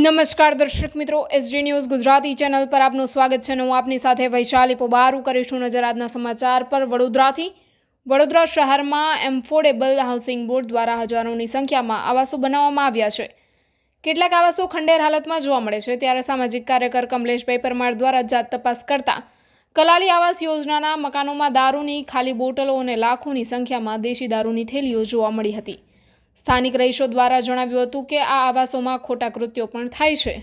નમસ્કાર દર્શક મિત્રો, એસડી ન્યૂઝ ગુજરાતી ચેનલ પર આપનું સ્વાગત છે. હું આપની સાથે વૈશાલી પોબારુ કરીશું નજર આજના સમાચાર પર. વડોદરા શહેરમાં એફોર્ડેબલ હાઉસિંગ બોર્ડ દ્વારા હજારોની સંખ્યામાં આવાસો બનાવવામાં આવ્યા છે. કેટલાક આવાસો ખંડેર હાલતમાં જોવા મળે છે, ત્યારે સામાજિક કાર્યકર કમલેશભાઈ પરમાર દ્વારા જાત તપાસ કરતા કલાલી આવાસ યોજનાના મકાનોમાં દારૂની ખાલી બોટલો અને લાખોની સંખ્યામાં દેશી દારૂની થેલીઓ જોવા મળી હતી. સ્થાનિક રહીશો દ્વારા જણાવ્યું હતું કે આ આવાસોમાં ખોટા કૃત્યો પણ થાય છે,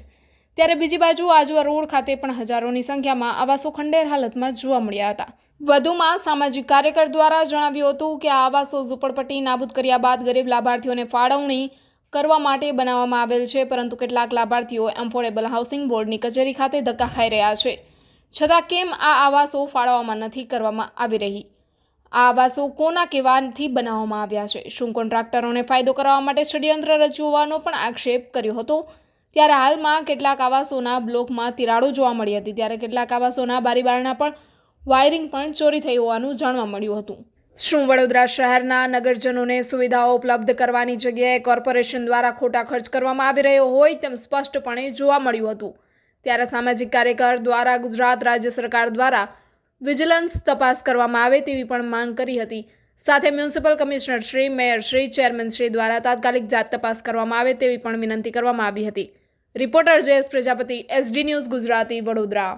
ત્યારે બીજી બાજુ આજવા રોડ ખાતે પણ હજારોની સંખ્યામાં આવાસો ખંડેર હાલતમાં જોવા મળ્યા હતા. વધુમાં સામાજિક કાર્યકર દ્વારા જણાવ્યું હતું કે આ આવાસો ઝૂંપડપટ્ટી નાબૂદ કર્યા બાદ ગરીબ લાભાર્થીઓને ફાળવણી કરવા માટે બનાવવામાં આવેલ છે, પરંતુ કેટલાક લાભાર્થીઓ એફોર્ડેબલ હાઉસિંગ બોર્ડની કચેરી ખાતે ધક્કા ખાઈ રહ્યા છે, છતાં કેમ આ આવાસો ફાળવવામાં નથી કરવામાં આવી રહી? આ આવાસો કોના કહેવાથી બનાવવામાં આવ્યા છે? શું કોન્ટ્રાક્ટરોને ફાયદો કરાવવા માટે ષડયંત્ર રચ્યું હોવાનો પણ આક્ષેપ કર્યો હતો. ત્યારે હાલમાં કેટલાક આવાસોના બ્લોકમાં તિરાડો જોવા મળી હતી, ત્યારે કેટલાક આવાસોના બારીબારણા પણ વાયરિંગ પણ ચોરી થઈ હોવાનું જાણવા મળ્યું હતું. શું વડોદરા શહેરના નગરજનોને સુવિધાઓ ઉપલબ્ધ કરવાની જગ્યાએ કોર્પોરેશન દ્વારા ખોટા ખર્ચ કરવામાં આવી રહ્યો હોય તેમ સ્પષ્ટપણે જોવા મળ્યું હતું? ત્યારે સામાજિક કાર્યકર દ્વારા ગુજરાત રાજ્ય સરકાર દ્વારા વિજિલન્સ તપાસ કરવામાં આવે તેવી પણ માંગ કરી હતી. સાથે municipal commissioner Shri, mayor Shri, chairman Shri દ્વારા તાત્કાલિક જાત તપાસ કરવામાં આવે તેવી પણ વિનંતી કરવામાં આવી હતી. Reporter Jayesh Prajapati, SD news Gujarati, Vadodara.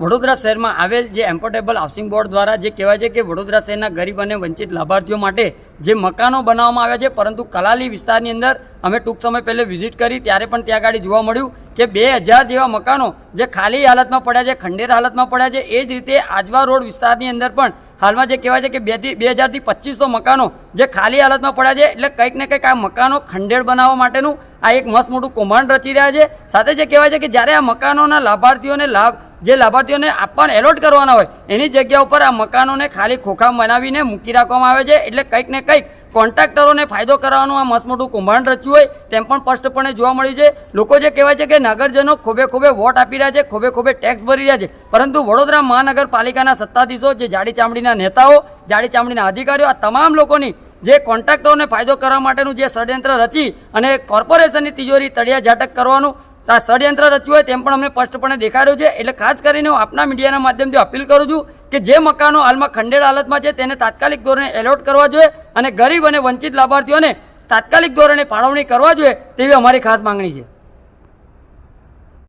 Vadodara શહેરમાં આવેલ જે એફોર્ડેબલ હાઉસિંગ બોર્ડ દ્વારા જે કહેવાય છે કે વડોદરા શહેરના ગરીબ અને વંચિત લાભાર્થીઓ માટે જે મકાનો બનાવવામાં આવ્યા છે, પરંતુ કલાલી વિસ્તારની અંદર અમે ટૂંક સમય પહેલે વિઝિટ કરી ત્યારે પણ ત્યાં આગળ જોવા મળ્યું કે 2000 જેવા મકાનો જે ખાલી હાલતમાં પડ્યા છે, ખંડેર હાલતમાં પડ્યા છે. એ જ રીતે આજવા રોડ વિસ્તારની અંદર પણ હાલમાં જે કહેવાય છે કે 2000 થી 2500 મકાનો જે ખાલી હાલતમાં પડ્યા છે. એટલે કંઈક ને કંઈક આ મકાનો ખંડેર બનાવવા માટેનું આ એક મસ્ત મોટું કૌભાંડ રચી રહ્યા છે. સાથે જે કહેવાય છે કે જ્યારે આ મકાનોના લાભાર્થીઓને આપવાને એલોટ કરવાના હોય એની જગ્યા ઉપર આ મકાનોને ખાલી ખોખા બનાવીને મૂકી રાખવામાં આવે છે. એટલે કંઈક ને કંઈક કોન્ટ્રાક્ટરોને ફાયદો કરવાનું આ મસ્ત મોટું કૌભાંડ રચ્યું હોય તેમ પણ સ્પષ્ટપણે જોવા મળ્યું છે. લોકો જે કહેવાય છે કે નગરજનો ખોબે વોટ આપી રહ્યા છે, ખોબે ટેક્સ ભરી રહ્યા છે, પરંતુ વડોદરા મહાનગરપાલિકાના સત્તાધીશો, જે જાડી ચામડીના નેતાઓ, જાડી ચામડીના અધિકારીઓ, આ તમામ લોકોની જે કોન્ટ્રાક્ટરોને ફાયદો કરવા માટેનું જે ષડયંત્ર રચી અને કોર્પોરેશનની તિજોરી તળિયા ઝાટક કરવાનું આ ષડયંત્ર રચ્યું હોય તેમ પણ અમને સ્પષ્ટપણે દેખાઈ રહ્યું છે. એટલે ખાસ કરીને હું આપના મીડિયાના માધ્યમથી અપીલ કરું છું કે જે મકાનો હાલમાં ખંડેર હાલતમાં છે તેને તાત્કાલિક ધોરણે એલોટ કરવા જોઈએ અને ગરીબ અને વંચિત લાભાર્થીઓને તાત્કાલિક ધોરણે ફાળવણી કરવા જોઈએ તેવી અમારી ખાસ માંગણી છે.